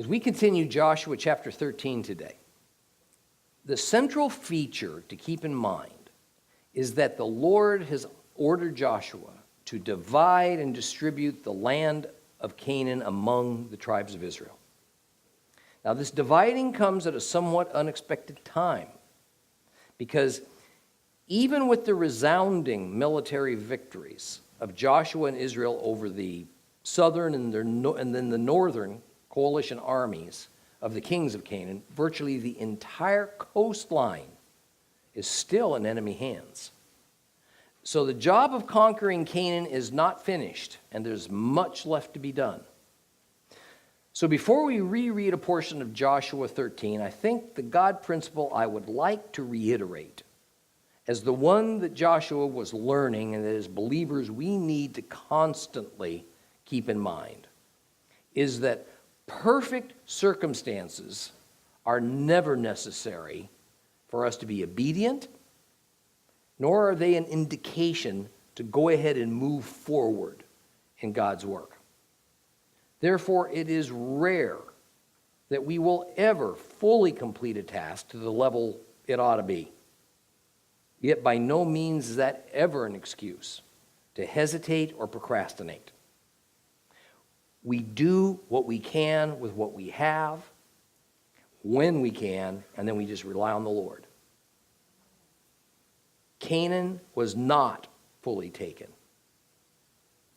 As we continue Joshua chapter 13 today, the central feature to keep in mind is that the Lord has ordered Joshua to divide and distribute the land of Canaan among the tribes of Israel. Now, this dividing comes at a somewhat unexpected time, because even with the resounding military victories of Joshua and Israel over the southern and then the northern coalition armies of the kings of Canaan, virtually the entire coastline is still in enemy hands. So the job of conquering Canaan is not finished, and there's much left to be done. So before we reread a portion of Joshua 13, I think the God principle I would like to reiterate as the one that Joshua was learning and that as believers we need to constantly keep in mind is that perfect circumstances are never necessary for us to be obedient, nor are they an indication to go ahead and move forward in God's work. Therefore, it is rare that we will ever fully complete a task to the level it ought to be. Yet by no means is that ever an excuse to hesitate or procrastinate. We do what we can with what we have, when we can, and then we just rely on the Lord. Canaan was not fully taken.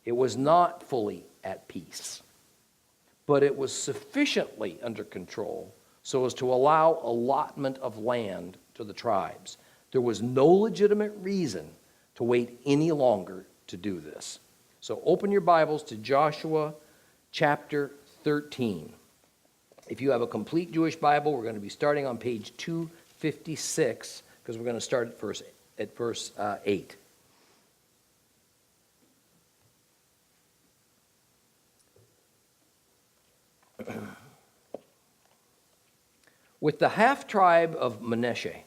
It was not fully at peace. But it was sufficiently under control so as to allow allotment of land to the tribes. There was no legitimate reason to wait any longer to do this. So open your Bibles to Joshua chapter 13. If you have a complete Jewish Bible, we're going to be starting on page 256 because we're going to start at verse 8. With the half-tribe of Manasseh,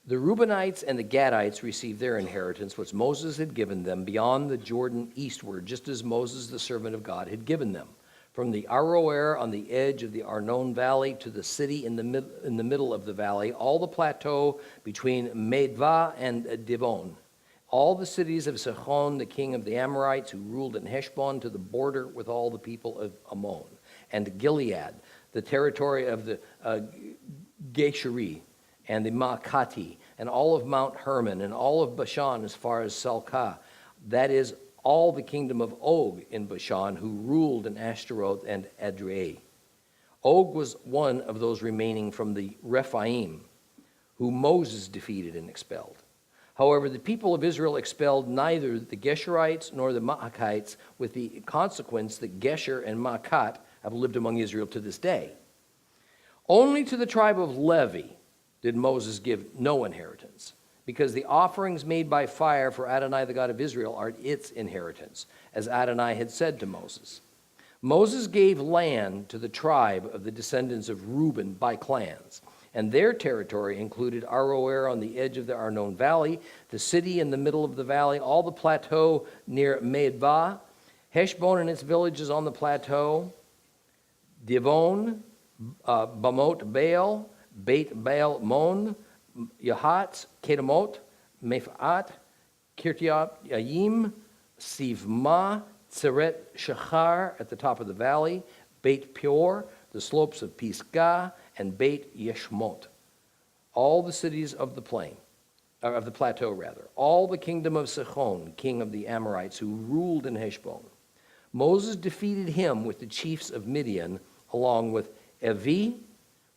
the Reubenites and the Gadites received their inheritance, which Moses had given them beyond the Jordan eastward, just as Moses, the servant of God, had given them, from the Aroer on the edge of the Arnon Valley to the city in the middle of the valley, all the plateau between Medvah and Divon, all the cities of Sihon, the king of the Amorites, who ruled in Heshbon, to the border with all the people of Ammon, and Gilead, the territory of the Geshuri and the Maakati, and all of Mount Hermon, and all of Bashan as far as Salcah, that is, all the kingdom of Og in Bashan, who ruled in Ashtaroth and Edrei. Og was one of those remaining from the Rephaim, who Moses defeated and expelled. However, the people of Israel expelled neither the Geshurites nor the Maakites, with the consequence that Gesher and Maakat have lived among Israel to this day. Only to the tribe of Levi did Moses give no inheritance, because the offerings made by fire for Adonai, the God of Israel, are its inheritance, as Adonai had said to Moses. Moses gave land to the tribe of the descendants of Reuben by clans, and their territory included Aroer on the edge of the Arnon Valley, the city in the middle of the valley, all the plateau near Medvah, Heshbon and its villages on the plateau, Divon, Bamot Baal, Beit Baal Mon, Yahat, Kedemot, Mephat, Kirtiat Yayim, Sivma, Tzeret Shachar at the top of the valley, Beit Peor, the slopes of Pisgah, and Beit Yeshmot, all the cities of the plateau, all the kingdom of Sihon, king of the Amorites, who ruled in Heshbon. Moses defeated him with the chiefs of Midian, along with Evi,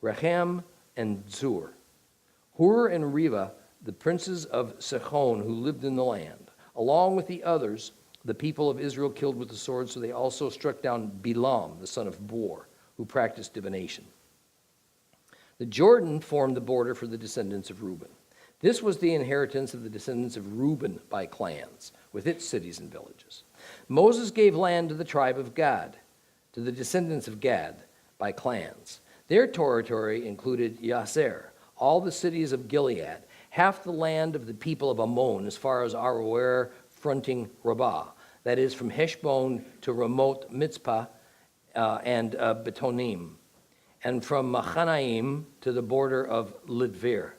Rechem, and Zur. Hur and Reva, the princes of Sihon who lived in the land, along with the others, the people of Israel killed with the sword, so they also struck down Bilam, the son of Bor, who practiced divination. The Jordan formed the border for the descendants of Reuben. This was the inheritance of the descendants of Reuben by clans, with its cities and villages. Moses gave land to the tribe of Gad, to the descendants of Gad by clans. Their territory included Yaser, all the cities of Gilead, half the land of the people of Ammon as far as Aroer fronting Rabbah, that is, from Heshbon to Ramoth Mitzpah, and Betonim, and from Machanaim to the border of Lidvir,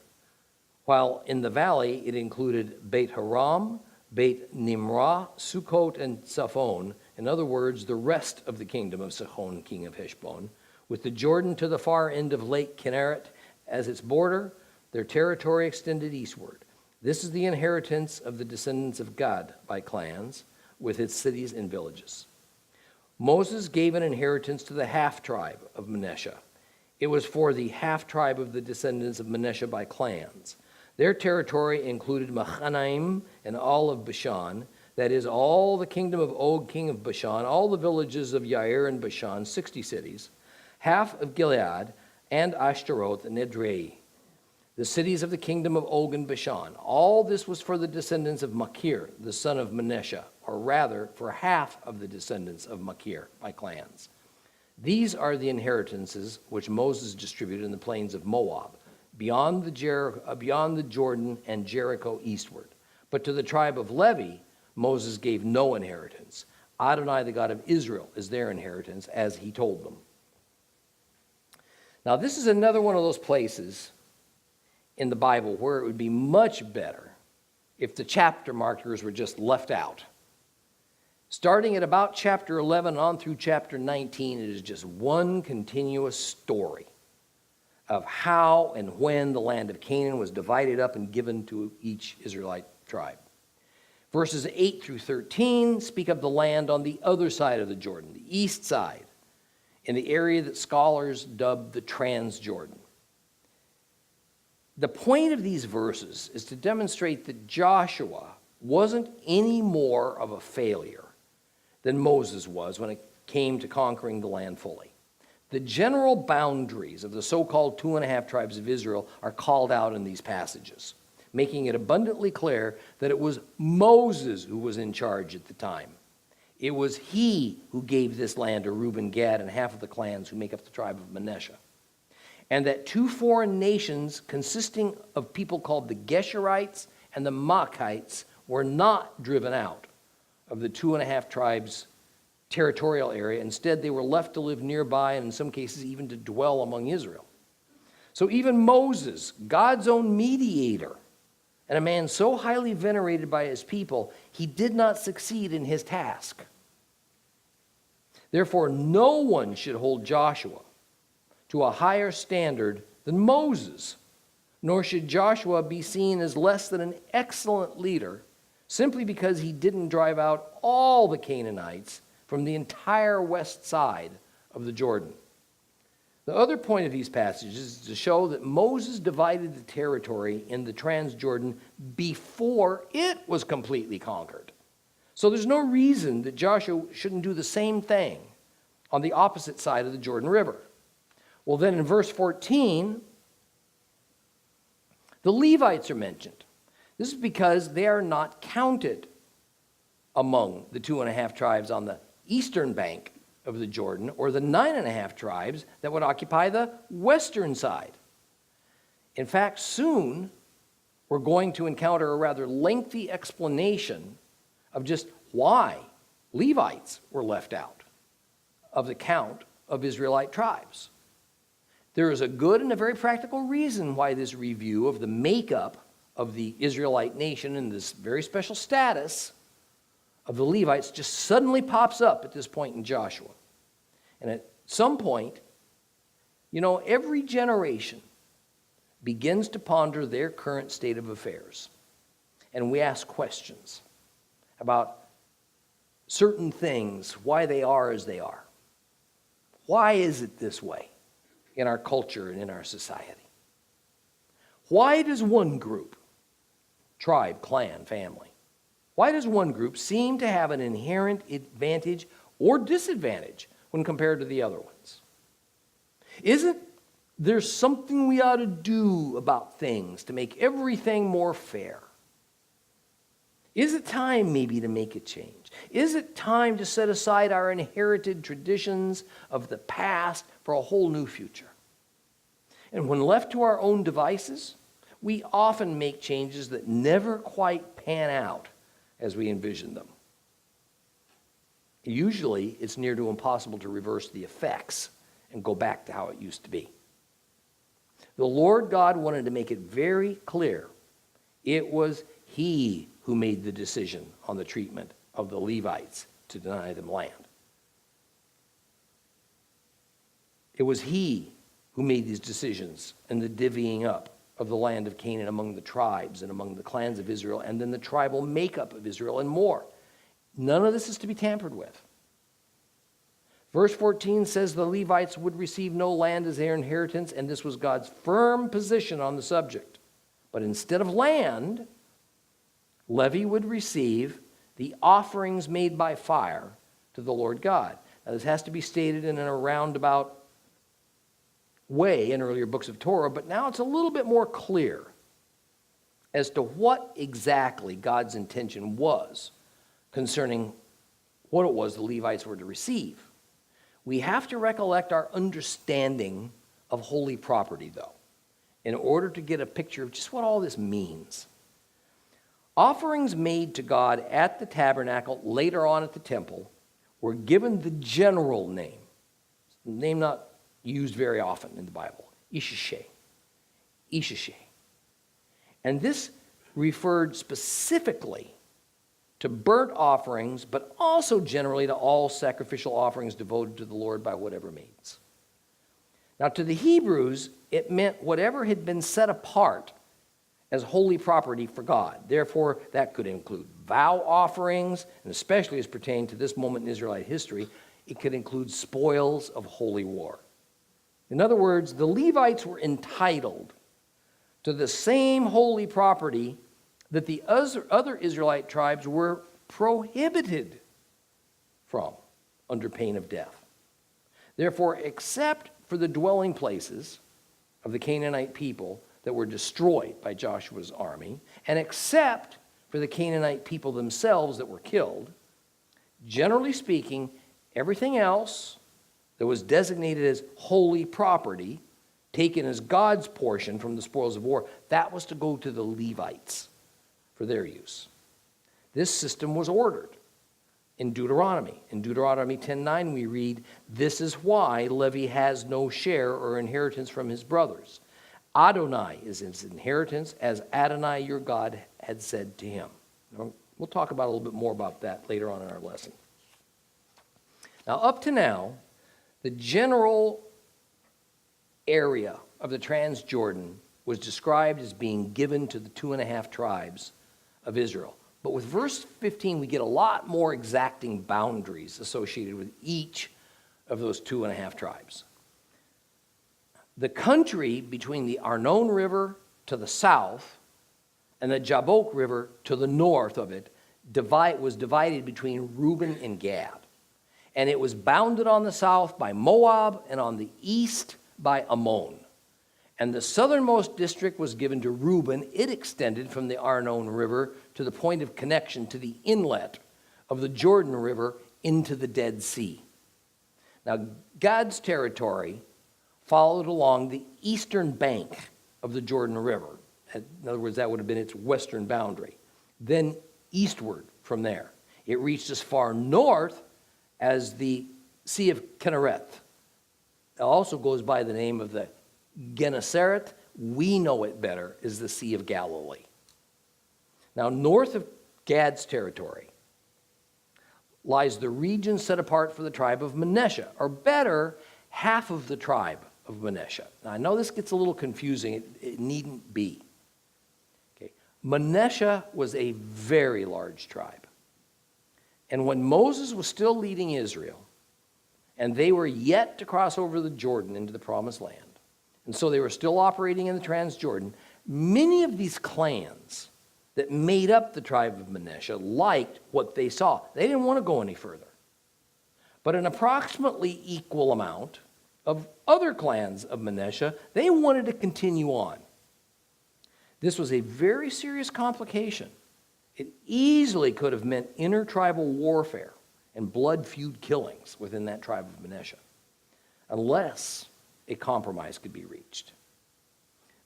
while in the valley it included Beit Haram, Beit Nimrah, Sukkot, and Saphon, in other words, the rest of the kingdom of Sihon, king of Heshbon, with the Jordan to the far end of Lake Kinneret as its border. Their territory extended eastward. This is the inheritance of the descendants of Gad by clans, with its cities and villages. Moses gave an inheritance to the half-tribe of Manasseh. It was for the half-tribe of the descendants of Manasseh by clans. Their territory included Machanaim and all of Bashan, that is, all the kingdom of Og, king of Bashan, all the villages of Yair and Bashan, 60 cities, half of Gilead, and Ashtaroth and Edrei, the cities of the kingdom of Og and Bashan. All this was for the descendants of Machir, the son of Manasseh, or rather, for half of the descendants of Machir by clans. These are the inheritances which Moses distributed in the plains of Moab, beyond the Jordan and Jericho eastward. But to the tribe of Levi, Moses gave no inheritance. Adonai, the God of Israel, is their inheritance, as he told them. Now, this is another one of those places in the Bible where it would be much better if the chapter markers were just left out. Starting at about chapter 11 on through chapter 19, it is just one continuous story of how and when the land of Canaan was divided up and given to each Israelite tribe. Verses 8 through 13 speak of the land on the other side of the Jordan, the east side, in the area that scholars dub the Transjordan. The point of these verses is to demonstrate that Joshua wasn't any more of a failure than Moses was when it came to conquering the land fully. The general boundaries of the so-called 2.5 tribes of Israel are called out in these passages, making it abundantly clear that it was Moses who was in charge at the time. It was he who gave this land to Reuben, Gad, and half of the clans who make up the tribe of Manasseh. And that 2 foreign nations consisting of people called the Geshurites and the Maachites were not driven out of the 2.5 tribes' territorial area. Instead, they were left to live nearby and in some cases even to dwell among Israel. So even Moses, God's own mediator, and a man so highly venerated by his people, he did not succeed in his task. Therefore, no one should hold Joshua to a higher standard than Moses, nor should Joshua be seen as less than an excellent leader simply because he didn't drive out all the Canaanites from the entire west side of the Jordan. The other point of these passages is to show that Moses divided the territory in the Transjordan before it was completely conquered. So there's no reason that Joshua shouldn't do the same thing on the opposite side of the Jordan River. Well, then in verse 14, the Levites are mentioned. This is because they are not counted among the 2.5 tribes on the eastern bank of the Jordan, or the 9.5 tribes that would occupy the western side. In fact, soon we're going to encounter a rather lengthy explanation of just why Levites were left out of the count of Israelite tribes. There is a good and a very practical reason why this review of the makeup of the Israelite nation and this very special status of the Levites just suddenly pops up at this point in Joshua. And at some point, every generation begins to ponder their current state of affairs. And we ask questions about certain things, why they are as they are. Why is it this way in our culture and in our society? Why does one group, tribe, clan, family, why does one group seem to have an inherent advantage or disadvantage when compared to the other ones? Isn't there something we ought to do about things to make everything more fair? Is it time maybe to make a change? Is it time to set aside our inherited traditions of the past for a whole new future? And when left to our own devices, we often make changes that never quite pan out as we envision them. Usually, it's near to impossible to reverse the effects and go back to how it used to be. The Lord God wanted to make it very clear it was He who made the decision on the treatment of the Levites to deny them land. It was He who made these decisions and the divvying up of the land of Canaan among the tribes and among the clans of Israel, and then the tribal makeup of Israel and more. None of this is to be tampered with. Verse 14 says the Levites would receive no land as their inheritance, and this was God's firm position on the subject. But instead of land, Levi would receive the offerings made by fire to the Lord God. Now, this has to be stated in a roundabout way in earlier books of Torah, but now it's a little bit more clear as to what exactly God's intention was concerning what it was the Levites were to receive. We have to recollect our understanding of holy property, though, in order to get a picture of just what all this means. Offerings made to God at the tabernacle, later on at the temple, were given the general name, a name not used very often in the Bible, Ishashe. Ishashe. And this referred specifically to burnt offerings, but also generally to all sacrificial offerings devoted to the Lord by whatever means. Now, to the Hebrews, it meant whatever had been set apart as holy property for God. Therefore, that could include vow offerings, and especially as pertained to this moment in Israelite history, it could include spoils of holy war. In other words, the Levites were entitled to the same holy property that the other Israelite tribes were prohibited from under pain of death. Therefore, except for the dwelling places of the Canaanite people that were destroyed by Joshua's army, and except for the Canaanite people themselves that were killed, generally speaking, everything else that was designated as holy property, taken as God's portion from the spoils of war, that was to go to the Levites for their use. This system was ordered in Deuteronomy. In Deuteronomy 10:9 we read, "This is why Levi has no share or inheritance from his brothers. Adonai is his inheritance, as Adonai your God had said to him." We'll talk about a little bit more about that later on in our lesson. Now, up to now, the general area of the Transjordan was described as being given to the 2.5 tribes of Israel. But with verse 15, we get a lot more exacting boundaries associated with each of those 2.5 tribes. The country between the Arnon River to the south and the Jabbok River to the north of it was divided between Reuben and Gad. And it was bounded on the south by Moab and on the east by Ammon. And the southernmost district was given to Reuben. It extended from the Arnon River to the point of connection to the inlet of the Jordan River into the Dead Sea. Now, Gad's territory followed along the eastern bank of the Jordan River. In other words, that would have been its western boundary. Then eastward from there, it reached as far north as the Sea of Kinnereth. It also goes by the name of the Gennesaret. We know it better as the Sea of Galilee. Now, north of Gad's territory lies the region set apart for the tribe of Manasseh, or better, half of the tribe of Manasseh. Now, I know this gets a little confusing. It needn't be. Okay. Manasseh was a very large tribe. And when Moses was still leading Israel, and they were yet to cross over the Jordan into the Promised Land, and so they were still operating in the Transjordan, many of these clans that made up the tribe of Manasseh liked what they saw. They didn't want to go any further. But an approximately equal amount of other clans of Manasseh, they wanted to continue on. This was a very serious complication. It easily could have meant intertribal warfare and blood feud killings within that tribe of Manasseh, unless a compromise could be reached.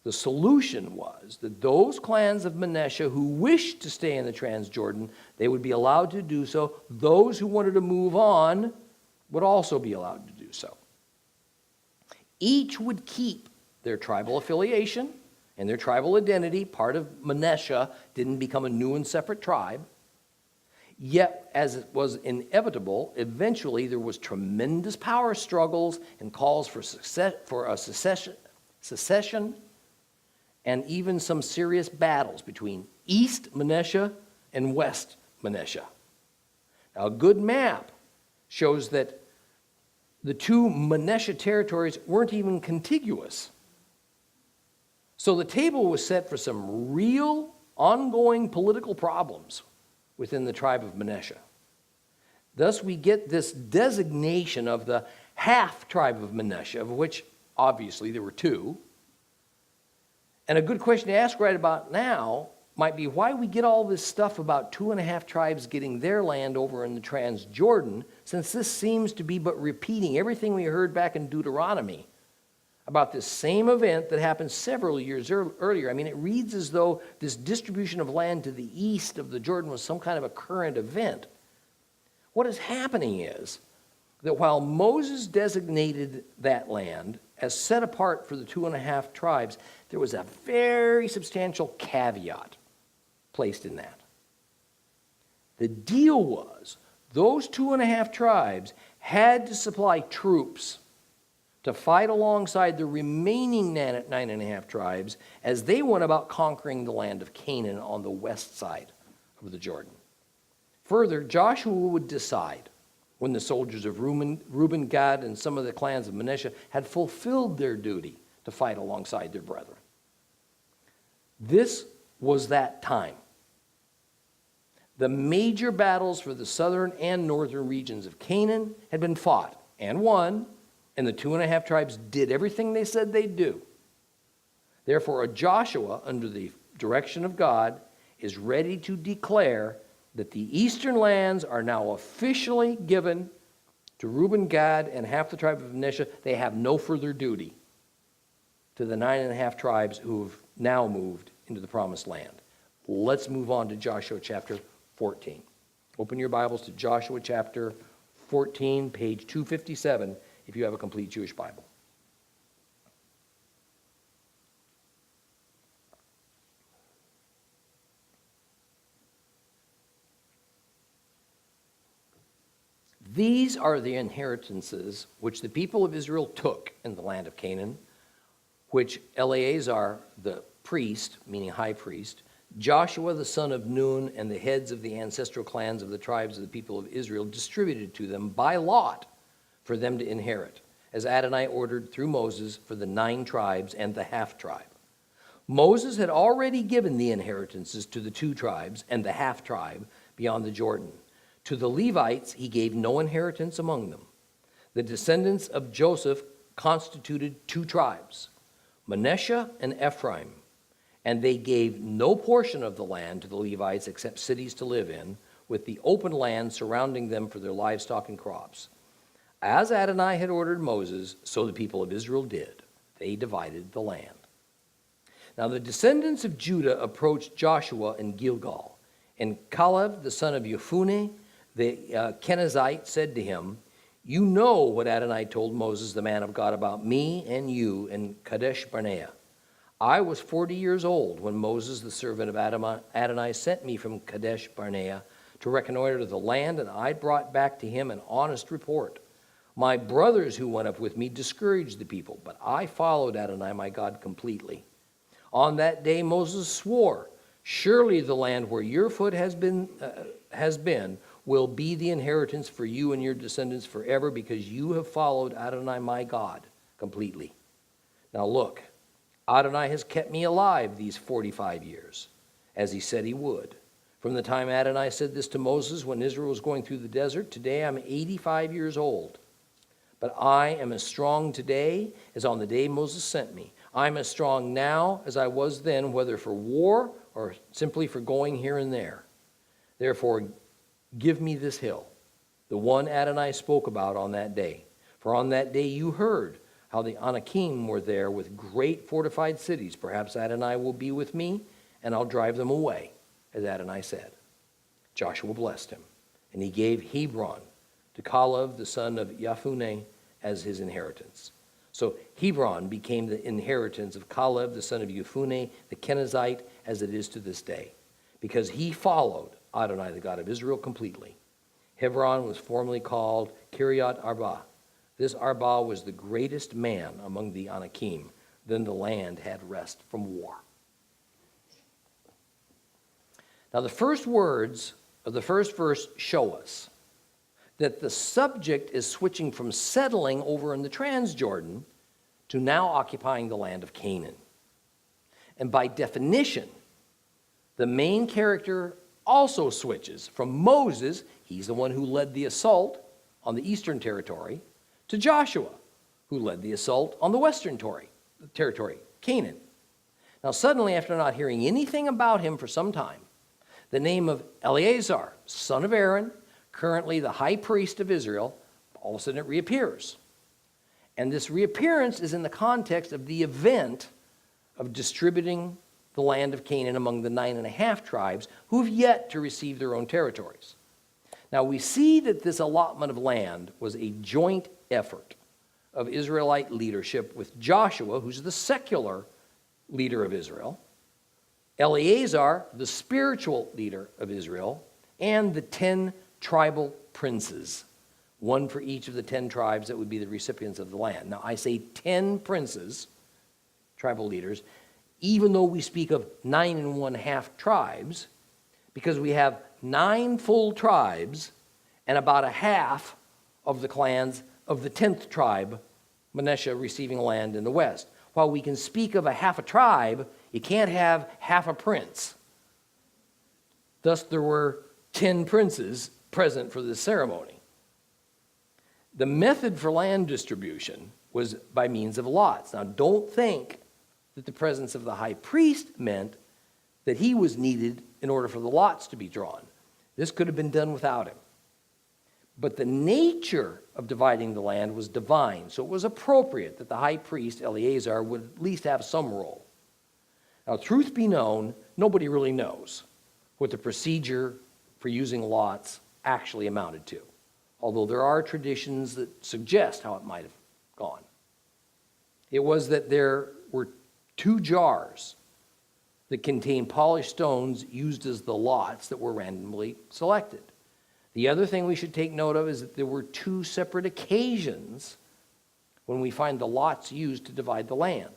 The solution was that those clans of Manasseh who wished to stay in the Transjordan, they would be allowed to do so. Those who wanted to move on would also be allowed to do so. Each would keep their tribal affiliation and their tribal identity. Part of Manasseh didn't become a new and separate tribe. Yet, as it was inevitable, eventually there was tremendous power struggles and calls for secession, and even some serious battles between East Manasseh and West Manasseh. Now, a good map shows that the two Manasseh territories weren't even contiguous. So the table was set for some real, ongoing political problems within the tribe of Manasseh. Thus, we get this designation of the half-tribe of Manasseh, of which obviously there were two. And a good question to ask right about now might be why we get all this stuff about 2.5 tribes getting their land over in the Transjordan, since this seems to be but repeating everything we heard back in Deuteronomy about this same event that happened several years earlier. I mean, it reads as though this distribution of land to the east of the Jordan was some kind of a current event. What is happening is that while Moses designated that land as set apart for the 2.5 tribes, there was a very substantial caveat placed in that. The deal was those 2.5 tribes had to supply troops to fight alongside the remaining 9.5 tribes as they went about conquering the land of Canaan on the west side of the Jordan. Further, Joshua would decide when the soldiers of Reuben, Gad, and some of the clans of Manasseh had fulfilled their duty to fight alongside their brethren. This was that time. The major battles for the southern and northern regions of Canaan had been fought and won, and the 2.5 tribes did everything they said they'd do. Therefore, Joshua, under the direction of God, is ready to declare that the eastern lands are now officially given to Reuben, Gad, and half the tribe of Manasseh. They have no further duty to the 9.5 tribes who have now moved into the promised land. Let's move on to Joshua chapter 14. Open your Bibles to Joshua chapter 14, page 257, if you have a complete Jewish Bible. These are the inheritances which the people of Israel took in the land of Canaan, which Eleazar the priest, meaning high priest, Joshua the son of Nun, and the heads of the ancestral clans of the tribes of the people of Israel distributed to them by lot for them to inherit, as Adonai ordered through Moses for the 9 tribes and the half-tribe. Moses had already given the inheritances to the 2 tribes and the half-tribe beyond the Jordan. To the Levites he gave no inheritance among them. The descendants of Joseph constituted 2 tribes, Manasseh and Ephraim, and they gave no portion of the land to the Levites except cities to live in, with the open land surrounding them for their livestock and crops. As Adonai had ordered Moses, so the people of Israel did. They divided the land. Now the descendants of Judah approached Joshua in Gilgal, and Caleb, the son of Jephunneh, the Kenizzite, said to him, "You know what Adonai told Moses, the man of God, about me and you in Kadesh Barnea. I was 40 years old when Moses, the servant of Adonai, sent me from Kadesh Barnea to reconnoiter the land, and I brought back to him an honest report. My brothers who went up with me discouraged the people, but I followed Adonai my God completely. On that day Moses swore, 'Surely the land where your foot has been will be the inheritance for you and your descendants forever, because you have followed Adonai my God completely.' Now look, Adonai has kept me alive these 45 years, as he said he would. From the time Adonai said this to Moses when Israel was going through the desert, today I'm 85 years old. But I am as strong today as on the day Moses sent me. I'm as strong now as I was then, whether for war or simply for going here and there. Therefore, give me this hill, the one Adonai spoke about on that day. For on that day you heard how the Anakim were there with great fortified cities. Perhaps Adonai will be with me, and I'll drive them away, as Adonai said. Joshua blessed him, and he gave Hebron to Caleb, the son of Jephunneh, as his inheritance. So Hebron became the inheritance of Caleb, the son of Jephunneh, the Kenizzite, as it is to this day, because he followed Adonai, the God of Israel, completely. Hebron was formerly called Kiryat Arba. This Arba was the greatest man among the Anakim. Then the land had rest from war. Now the first words of the first verse show us that the subject is switching from settling over in the Transjordan to now occupying the land of Canaan. And by definition, the main character also switches from Moses, he's the one who led the assault on the eastern territory, to Joshua, who led the assault on the western territory, Canaan. Now suddenly, after not hearing anything about him for some time, the name of Eleazar, son of Aaron, currently the high priest of Israel, all of a sudden it reappears. And this reappearance is in the context of the event of distributing the land of Canaan among the 9.5 tribes who have yet to receive their own territories. Now we see that this allotment of land was a joint effort of Israelite leadership with Joshua, who's the secular leader of Israel, Eleazar, the spiritual leader of Israel, and the 10 tribal princes, one for each of the 10 tribes that would be the recipients of the land. Now, I say 10 princes, tribal leaders, even though we speak of 9.5 tribes, because we have 9 full tribes and about a half of the clans of the 10th tribe, Manasseh, receiving land in the west. While we can speak of a half a tribe, you can't have half a prince. Thus, there were 10 princes present for this ceremony. The method for land distribution was by means of lots. Now, don't think that the presence of the high priest meant that he was needed in order for the lots to be drawn. This could have been done without him. But the nature of dividing the land was divine, so it was appropriate that the high priest, Eleazar, would at least have some role. Now, truth be known, nobody really knows what the procedure for using lots actually amounted to, although there are traditions that suggest how it might have gone. It was that there were 2 jars that contained polished stones used as the lots that were randomly selected. The other thing we should take note of is that there were 2 separate occasions when we find the lots used to divide the land.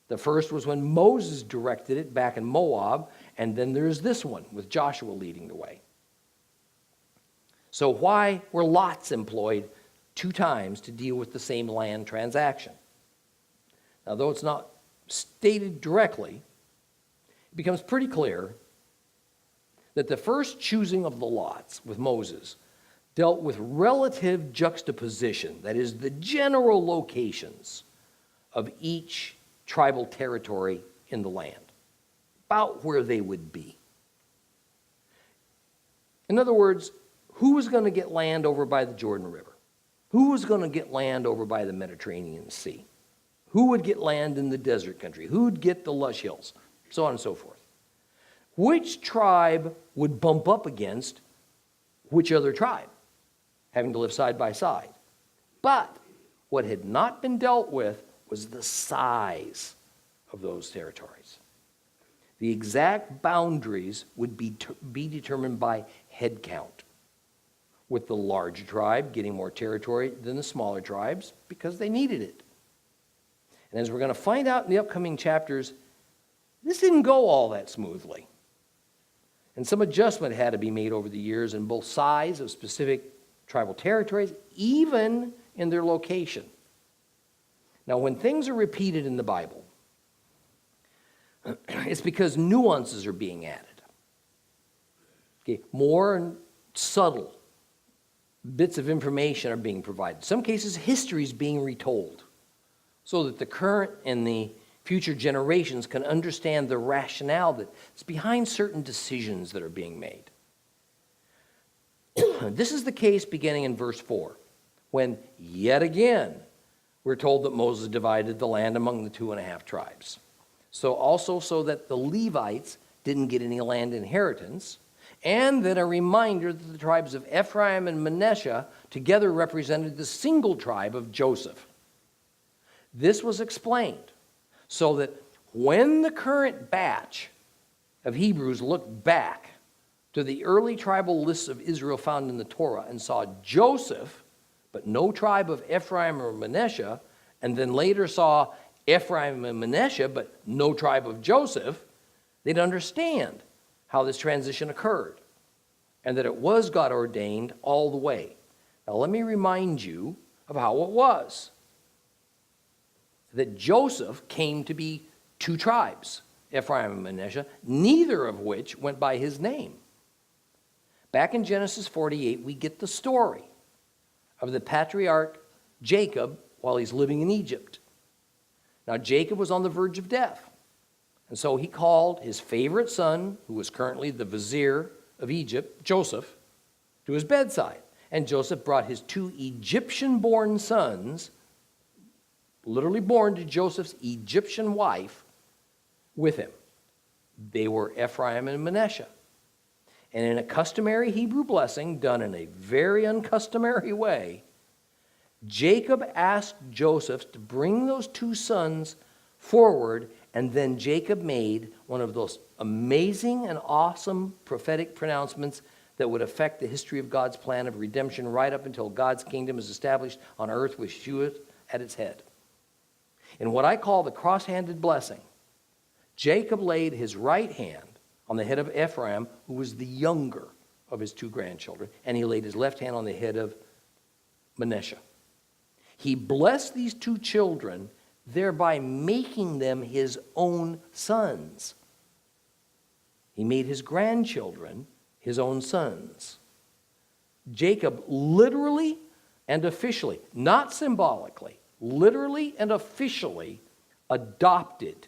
The first was when Moses directed it back in Moab, and then there's this one with Joshua leading the way. So why were lots employed 2 times to deal with the same land transaction? Now, though it's not stated directly, it becomes pretty clear that the first choosing of the lots with Moses dealt with relative juxtaposition, that is, the general locations of each tribal territory in the land, about where they would be. In other words, who was going to get land over by the Jordan River? Who was going to get land over by the Mediterranean Sea? Who would get land in the desert country? Who would get the lush hills? So on and so forth. Which tribe would bump up against which other tribe, having to live side by side? But what had not been dealt with was the size of those territories. The exact boundaries would be determined by head count, with the larger tribe getting more territory than the smaller tribes because they needed it. And as we're going to find out in the upcoming chapters, this didn't go all that smoothly. And some adjustment had to be made over the years in both size of specific tribal territories, even in their location. Now, when things are repeated in the Bible, it's because nuances are being added. Okay, more subtle bits of information are being provided. In some cases, history is being retold so that the current and the future generations can understand the rationale that's behind certain decisions that are being made. This is the case beginning in verse 4, when yet again we're told that Moses divided the land among the 2.5 tribes. So that the Levites didn't get any land inheritance, and then a reminder that the tribes of Ephraim and Manasseh together represented the single tribe of Joseph. This was explained so that when the current batch of Hebrews looked back to the early tribal lists of Israel found in the Torah and saw Joseph, but no tribe of Ephraim or Manasseh, and then later saw Ephraim and Manasseh, but no tribe of Joseph, they'd understand how this transition occurred and that it was God ordained all the way. Now let me remind you of how it was. That Joseph came to be 2 tribes, Ephraim and Manasseh, neither of which went by his name. Back in Genesis 48, we get the story of the patriarch Jacob while he's living in Egypt. Now, Jacob was on the verge of death, and so he called his favorite son, who was currently the vizier of Egypt, Joseph, to his bedside. And Joseph brought his 2 Egyptian-born sons, literally born to Joseph's Egyptian wife, with him. They were Ephraim and Manasseh. And in a customary Hebrew blessing done in a very uncustomary way, Jacob asked Joseph to bring those 2 sons forward, and then Jacob made one of those amazing and awesome prophetic pronouncements that would affect the history of God's plan of redemption right up until God's kingdom is established on earth with Yeshua at its head. In what I call the cross-handed blessing, Jacob laid his right hand on the head of Ephraim, who was the younger of his 2 grandchildren, and he laid his left hand on the head of Manasseh. He blessed these 2 children, thereby making them his own sons. He made his grandchildren his own sons. Jacob literally and officially, not symbolically, literally and officially adopted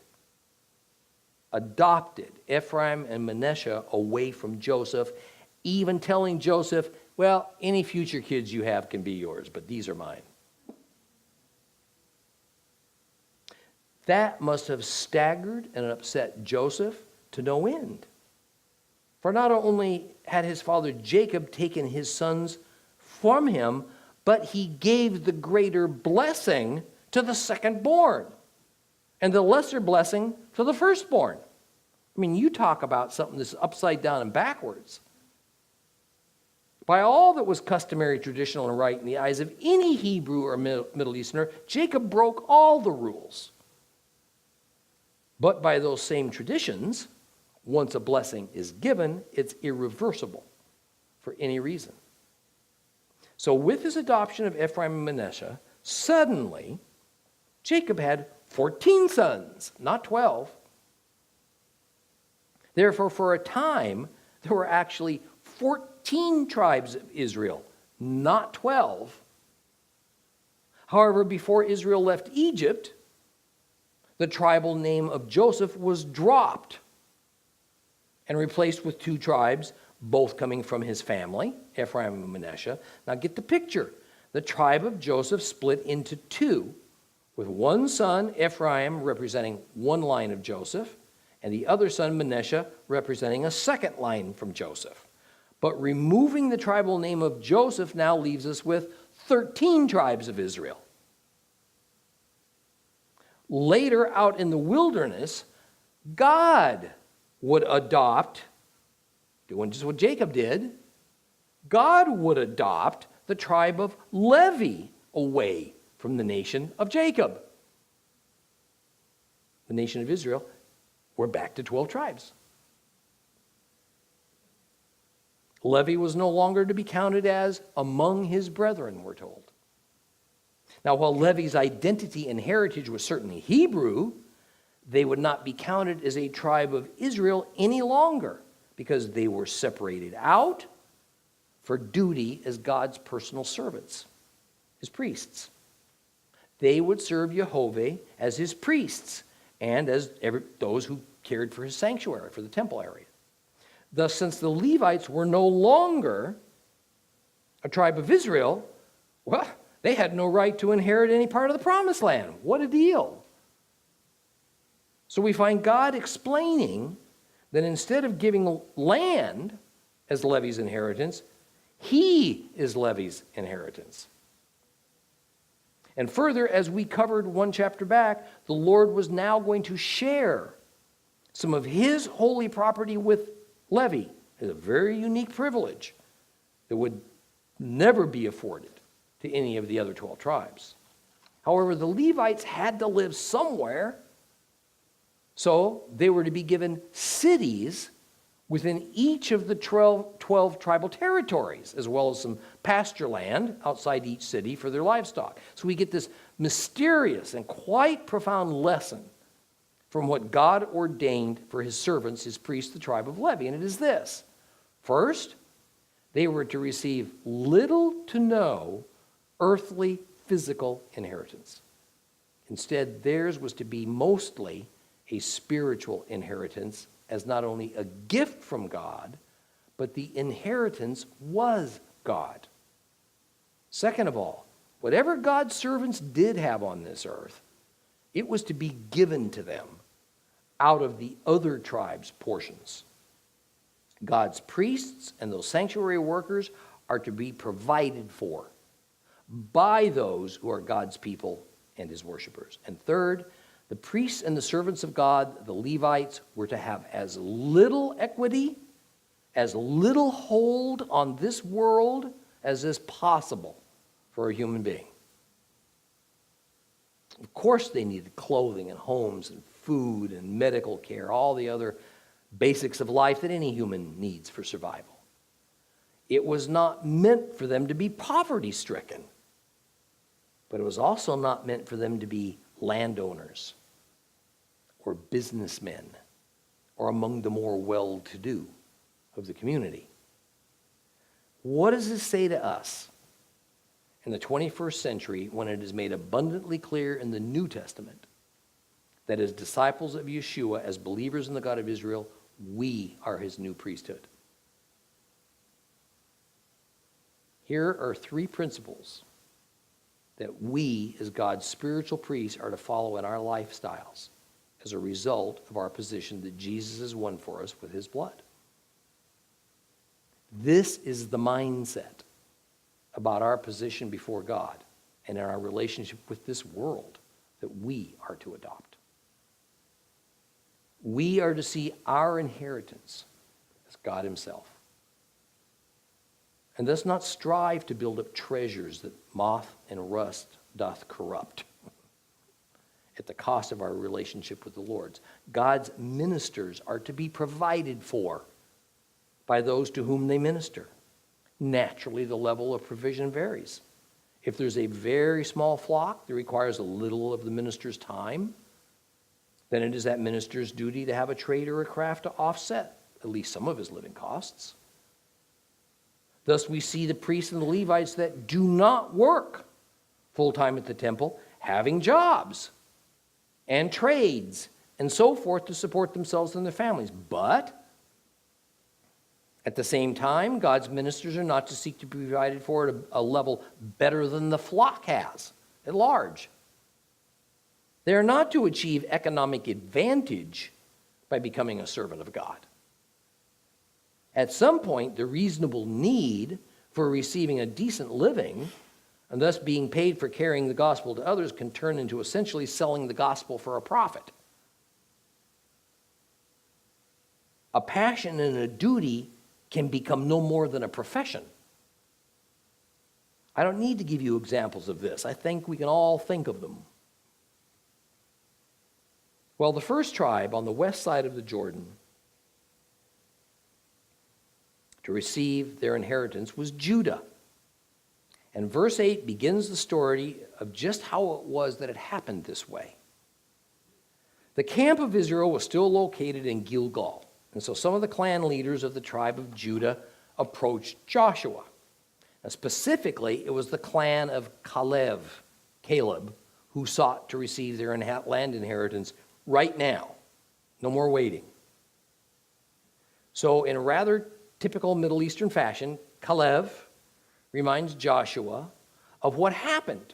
Ephraim and Manasseh away from Joseph, even telling Joseph, well, any future kids you have can be yours, but these are mine. That must have staggered and upset Joseph to no end. For not only had his father Jacob taken his sons from him, but he gave the greater blessing to the second-born and the lesser blessing to the firstborn. I mean, you talk about something that's upside down and backwards. By all that was customary, traditional, and right in the eyes of any Hebrew or Middle Easterner, Jacob broke all the rules. But by those same traditions, once a blessing is given, it's irreversible for any reason. So with his adoption of Ephraim and Manasseh, suddenly Jacob had 14 sons, not 12. Therefore, for a time, there were actually 14 tribes of Israel, not 12. However, before Israel left Egypt, the tribal name of Joseph was dropped and replaced with 2 tribes, both coming from his family, Ephraim and Manasseh. Now get the picture. The tribe of Joseph split into 2, with one son, Ephraim, representing one line of Joseph, and the other son, Manasseh, representing a second line from Joseph. But removing the tribal name of Joseph now leaves us with 13 tribes of Israel. Later, out in the wilderness, God would adopt, doing just what Jacob did, God would adopt the tribe of Levi away from the nation of Jacob. The nation of Israel, we're back to 12 tribes. Levi was no longer to be counted as among his brethren, we're told. Now, while Levi's identity and heritage was certainly Hebrew, they would not be counted as a tribe of Israel any longer because they were separated out for duty as God's personal servants, his priests. They would serve Jehovah as his priests and as those who cared for his sanctuary, for the temple area. Thus, since the Levites were no longer a tribe of Israel, well, They had no right to inherit any part of the promised land. What a deal. So we find God explaining that instead of giving land as Levi's inheritance, he is Levi's inheritance. And further, as we covered one chapter back, the Lord was now going to share some of his holy property with Levi. It's a very unique privilege that would never be afforded to any of the other 12 tribes. However, the Levites had to live somewhere, so they were to be given cities within each of the 12 tribal territories, as well as some pasture land outside each city for their livestock. So we get this mysterious and quite profound lesson from what God ordained for his servants, his priests, the tribe of Levi. And it is this. First, they were to receive little to no earthly physical inheritance. Instead, theirs was to be mostly a spiritual inheritance, as not only a gift from God, but the inheritance was God. Second of all, whatever God's servants did have on this earth, it was to be given to them out of the other tribes' portions. God's priests and those sanctuary workers are to be provided for by those who are God's people and his worshipers. And third, the priests and the servants of God, the Levites, were to have as little equity, as little hold on this world as is possible for a human being. Of course, they needed clothing and homes and food and medical care, all the other basics of life that any human needs for survival. It was not meant for them to be poverty-stricken, but it was also not meant for them to be landowners or businessmen or among the more well-to-do of the community. What does this say to us in the 21st century when it is made abundantly clear in the New Testament that as disciples of Yeshua, as believers in the God of Israel, we are his new priesthood? Here are three principles that we, as God's spiritual priests, are to follow in our lifestyles as a result of our position that Jesus has won for us with his blood. This is the mindset about our position before God and in our relationship with this world that we are to adopt. We are to see our inheritance as God himself, and thus not strive to build up treasures that moth and rust doth corrupt at the cost of our relationship with the Lord. God's ministers are to be provided for by those to whom they minister. Naturally, the level of provision varies. If there's a very small flock that requires a little of the minister's time, then it is that minister's duty to have a trade or a craft to offset at least some of his living costs. Thus, we see the priests and the Levites that do not work full-time at the temple, having jobs and trades and so forth to support themselves and their families. But at the same time, God's ministers are not to seek to be provided for at a level better than the flock has at large. They are not to achieve economic advantage by becoming a servant of God. At some point, the reasonable need for receiving a decent living and thus being paid for carrying the gospel to others can turn into essentially selling the gospel for a profit. A passion and a duty can become no more than a profession. I don't need to give you examples of this. I think we can all think of them. Well, the first tribe on the west side of the Jordan to receive their inheritance was Judah. And verse 8 begins the story of just how it was that it happened this way. The camp of Israel was still located in Gilgal. And so some of the clan leaders of the tribe of Judah approached Joshua. Now specifically, it was the clan of Caleb, who sought to receive their land inheritance right now. No more waiting. So in a rather typical Middle Eastern fashion, Caleb reminds Joshua of what happened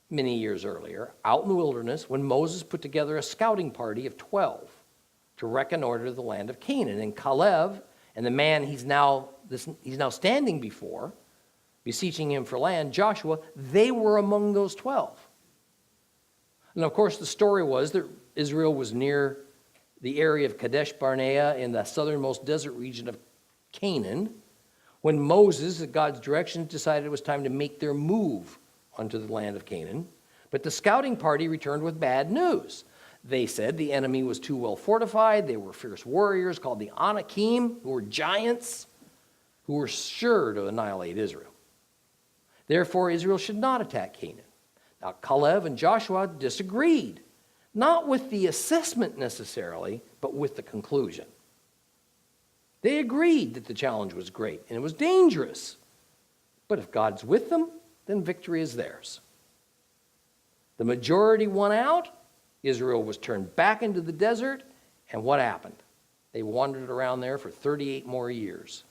many years earlier out in the wilderness when Moses put together a scouting party of 12 to reconnoiter the land of Canaan. And Caleb and the man he's now standing before, beseeching him for land, Joshua, they were among those 12. And of course, the story was that Israel was near the area of Kadesh Barnea in the southernmost desert region of Canaan when Moses, at God's direction, decided it was time to make their move onto the land of Canaan. But the scouting party returned with bad news. They said the enemy was too well fortified. They were fierce warriors called the Anakim, who were giants, who were sure to annihilate Israel. Therefore, Israel should not attack Canaan. Now, Caleb and Joshua disagreed, not with the assessment necessarily, but with the conclusion. They agreed that the challenge was great and it was dangerous. But if God's with them, then victory is theirs. The majority won out. Israel was turned back into the desert. And what happened? They wandered around there for 38 more years.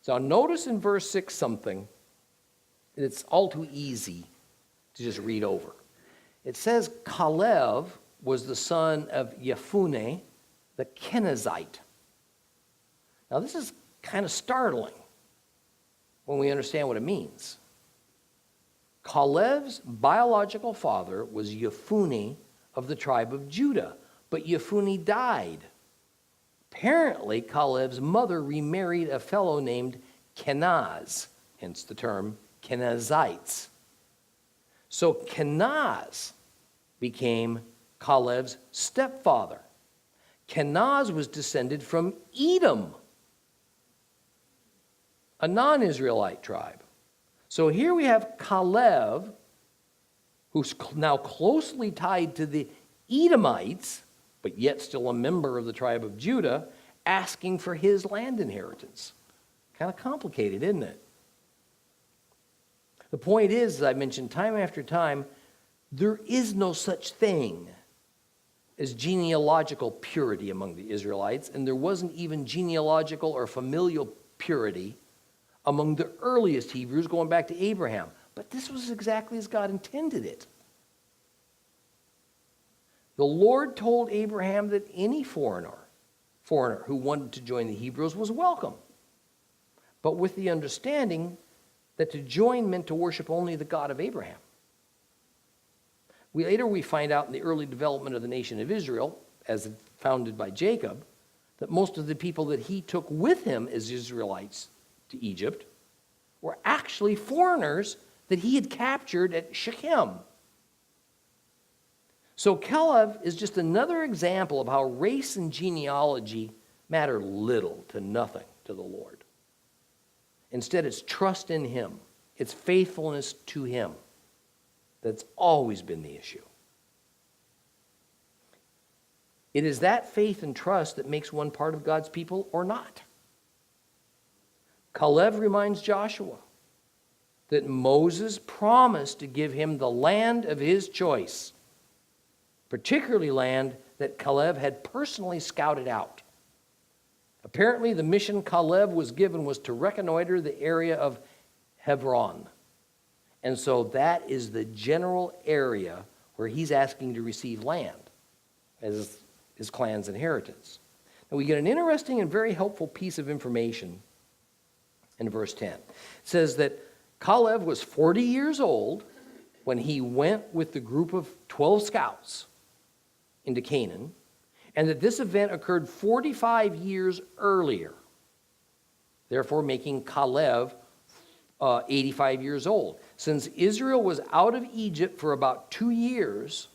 So notice in verse 6 something that's all too easy to just read over. It says Caleb was the son of Yefuneh, the Kenizzite. Now this is kind of startling when we understand what it means. Caleb's biological father was Yefuneh of the tribe of Judah, but Yefuneh died. Apparently, Caleb's mother remarried a fellow named Kenaz, hence the term Kenizzites. So Kenaz became Caleb's stepfather. Kenaz was descended from Edom, a non-Israelite tribe. So here we have Caleb, who's now closely tied to the Edomites, but yet still a member of the tribe of Judah, asking for his land inheritance. Kind of complicated, isn't it? The point is, as I mentioned time after time, there is no such thing as genealogical purity among the Israelites, and there wasn't even genealogical or familial purity among the earliest Hebrews going back to Abraham. But this was exactly as God intended it. The Lord told Abraham that any foreigner who wanted to join the Hebrews was welcome, but with the understanding that to join meant to worship only the God of Abraham. Later we find out in the early development of the nation of Israel, as founded by Jacob, that most of the people that he took with him as Israelites to Egypt were actually foreigners that he had captured at Shechem. So Caleb is just another example of how race and genealogy matter little to nothing to the Lord. Instead, it's trust in him. It's faithfulness to him. That's always been the issue. It is that faith and trust that makes one part of God's people or not. Caleb reminds Joshua that Moses promised to give him the land of his choice, particularly land that Caleb had personally scouted out. Apparently, the mission Caleb was given was to reconnoiter the area of Hebron. And so that is the general area where he's asking to receive land as his clan's inheritance. Now we get an interesting and very helpful piece of information in verse 10. It says that Caleb was 40 years old when he went with the group of 12 scouts into Canaan, and that this event occurred 45 years earlier, therefore making Caleb 85 years old. Since Israel was out of Egypt for about 2 years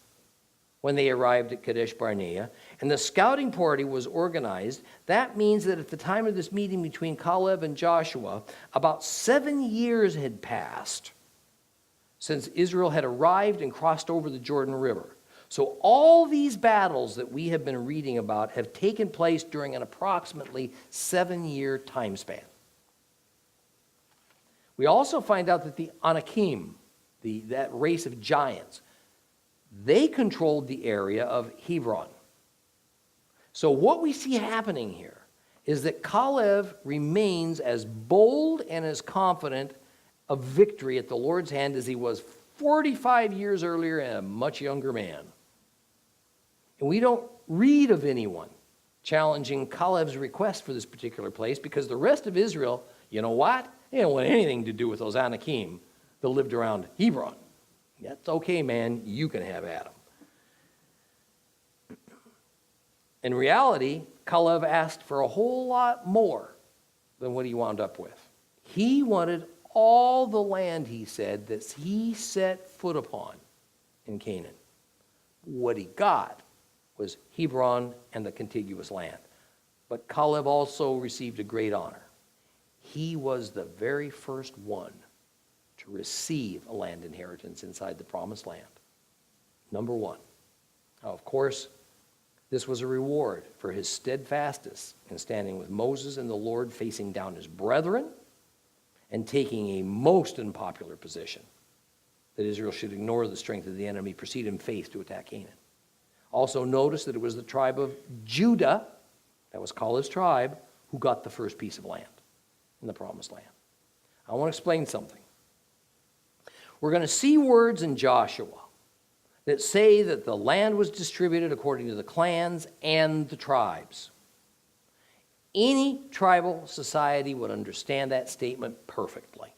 when they arrived at Kadesh Barnea, and the scouting party was organized, that means that at the time of this meeting between Caleb and Joshua, about 7 years had passed since Israel had arrived and crossed over the Jordan River. So all these battles that we have been reading about have taken place during an approximately 7-year time span. We also find out that the Anakim, that race of giants, they controlled the area of Hebron. So what we see happening here is that Caleb remains as bold and as confident of victory at the Lord's hand as he was 45 years earlier and a much younger man. And we don't read of anyone challenging Caleb's request for this particular place because the rest of Israel, you know what? They don't want anything to do with those Anakim that lived around Hebron. That's okay, man. You can have Adam. In reality, Caleb asked for a whole lot more than what he wound up with. He wanted all the land, he said, that he set foot upon in Canaan. What he got was Hebron and the contiguous land. But Caleb also received a great honor. He was the very first one to receive a land inheritance inside the promised land. Number one. Now, of course, this was a reward for his steadfastness in standing with Moses and the Lord, facing down his brethren and taking a most unpopular position that Israel should ignore the strength of the enemy, proceed in faith to attack Canaan. Also notice that it was the tribe of Judah, that was Caleb's tribe, who got the first piece of land in the promised land. I want to explain something. We're going to see words in Joshua that say that the land was distributed according to the clans and the tribes. Any tribal society would understand that statement perfectly.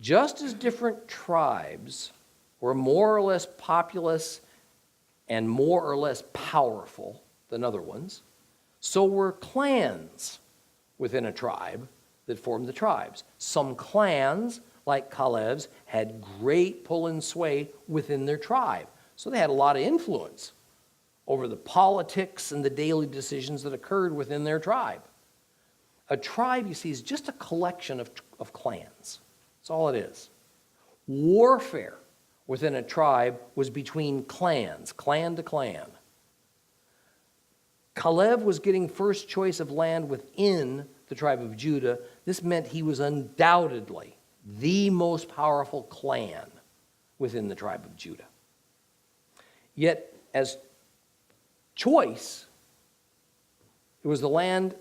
Just as different tribes were more or less populous and more or less powerful than other ones, so were clans within a tribe that formed the tribes. Some clans, like Caleb's, had great pull and sway within their tribe. So they had a lot of influence over the politics and the daily decisions that occurred within their tribe. A tribe, you see, is just a collection of clans. That's all it is. Warfare within a tribe was between clans, clan to clan. Caleb was getting first choice of land within the tribe of Judah. This meant he was undoubtedly the most powerful clan within the tribe of Judah. Yet, as choice, it was the land,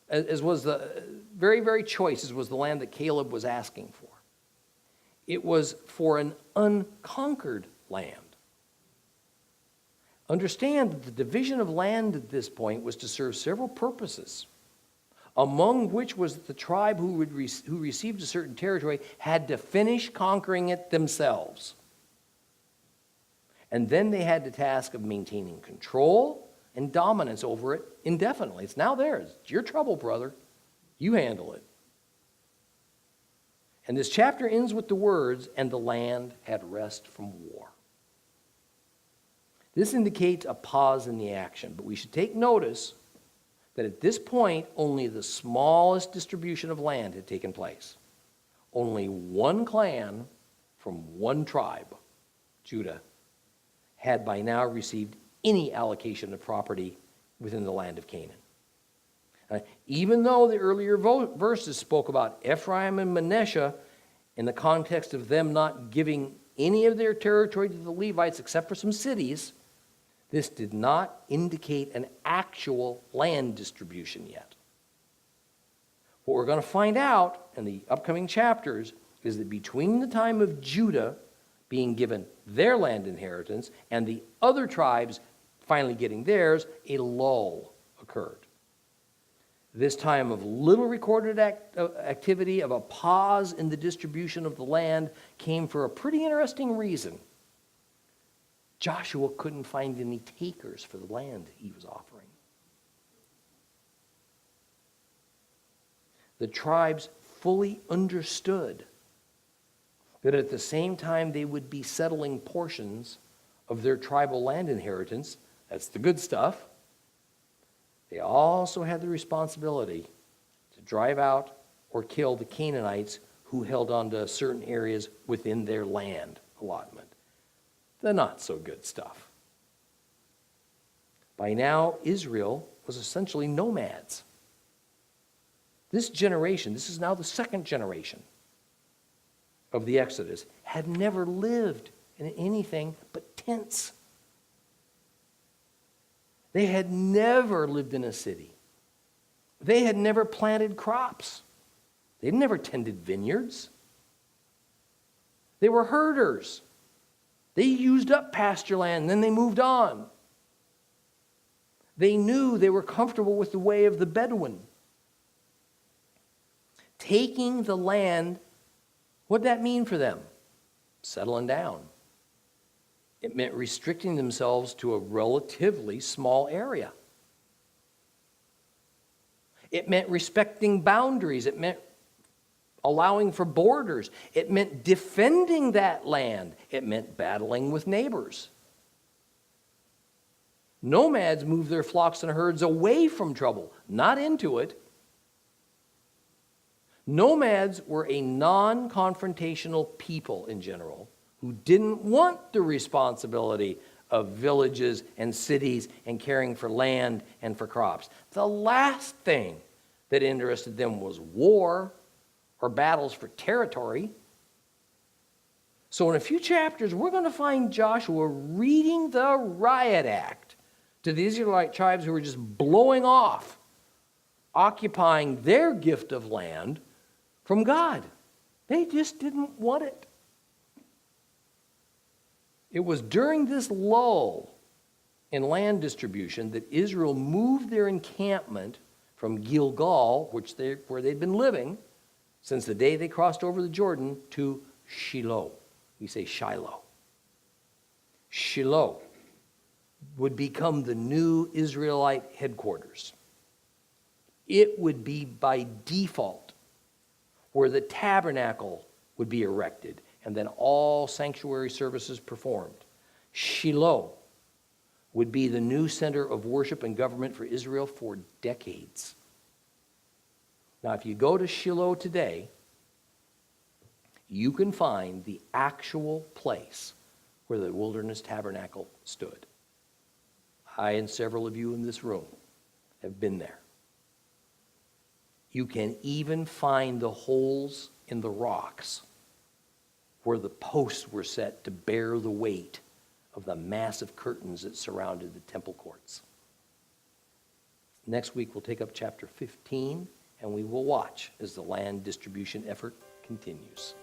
as was the very, very choice, as was the land that Caleb was asking for. It was for an unconquered land. Understand that the division of land at this point was to serve several purposes, among which was that the tribe who received a certain territory had to finish conquering it themselves. And then they had the task of maintaining control and dominance over it indefinitely. It's now theirs. It's your trouble, brother. You handle it. And this chapter ends with the words, "And the land had rest from war." This indicates a pause in the action, but we should take notice that at this point, only the smallest distribution of land had taken place. Only one clan from one tribe, Judah, had by now received any allocation of property within the land of Canaan. Even though the earlier verses spoke about Ephraim and Manasseh in the context of them not giving any of their territory to the Levites except for some cities, this did not indicate an actual land distribution yet. What we're going to find out in the upcoming chapters is that between the time of Judah being given their land inheritance and the other tribes finally getting theirs, a lull occurred. This time of little recorded activity, of a pause in the distribution of the land, came for a pretty interesting reason. Joshua couldn't find any takers for the land he was offering. The tribes fully understood that at the same time they would be settling portions of their tribal land inheritance, that's the good stuff, they also had the responsibility to drive out or kill the Canaanites who held on to certain areas within their land allotment. The not-so-good stuff. By now, Israel was essentially nomads. This generation, this is now the second generation of the Exodus, had never lived in anything but tents. They had never lived in a city. They had never planted crops. They'd never tended vineyards. They were herders. They used up pasture land, and then they moved on. They knew they were comfortable with the way of the Bedouin. Taking the land, what did that mean for them? Settling down. It meant restricting themselves to a relatively small area. It meant respecting boundaries. It meant allowing for borders. It meant defending that land. It meant battling with neighbors. Nomads moved their flocks and herds away from trouble, not into it. Nomads were a non-confrontational people in general who didn't want the responsibility of villages and cities and caring for land and for crops. The last thing that interested them was war or battles for territory. So in a few chapters, we're going to find Joshua reading the riot act to the Israelite tribes who were just blowing off, occupying their gift of land from God. They just didn't want it. It was during this lull in land distribution that Israel moved their encampment from Gilgal, where they'd been living since the day they crossed over the Jordan, to Shiloh. We say Shiloh. Shiloh would become the new Israelite headquarters. It would be by default where the tabernacle would be erected and then all sanctuary services performed. Shiloh would be the new center of worship and government for Israel for decades. Now, if you go to Shiloh today, you can find the actual place where the wilderness tabernacle stood. I and several of you in this room have been there. You can even find the holes in the rocks where the posts were set to bear the weight of the massive curtains that surrounded the temple courts. Next week, we'll take up chapter 15, and we will watch as the land distribution effort continues.